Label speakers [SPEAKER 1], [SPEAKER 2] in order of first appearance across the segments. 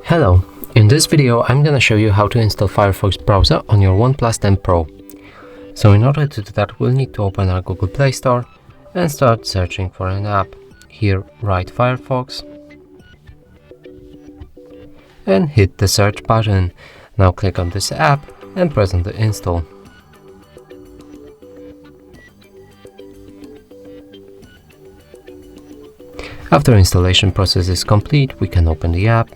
[SPEAKER 1] Hello, in this video I'm gonna show you how to install Firefox browser on your OnePlus 10 Pro. So in order to do that, we'll need to open our Google Play Store and start searching for an app. Here write Firefox and hit the search button. Now click on this app and press on the install. After installation process is complete, we can open the app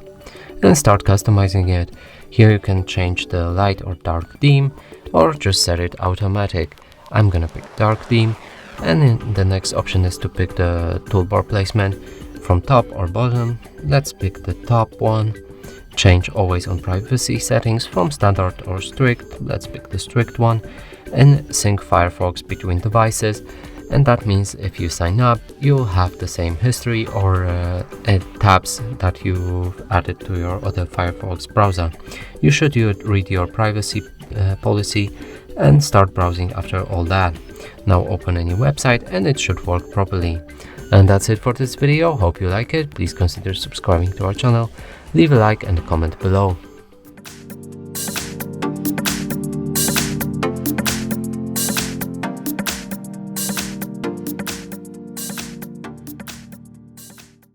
[SPEAKER 1] and start customizing it. Here you can change the light or dark theme or just set it automatic. I'm gonna pick dark theme, and then the next option is to pick the toolbar placement from top or bottom. Let's pick the top one. Change always on privacy settings from standard or strict. Let's pick the strict one, and sync Firefox between devices. And that means if you sign up, you'll have the same history or tabs that you've added to your other Firefox browser. You should read your privacy policy and start browsing after all that. Now open any website and it should work properly. And that's it for this video. Hope you like it. Please consider subscribing to our channel, leave a like and a comment below.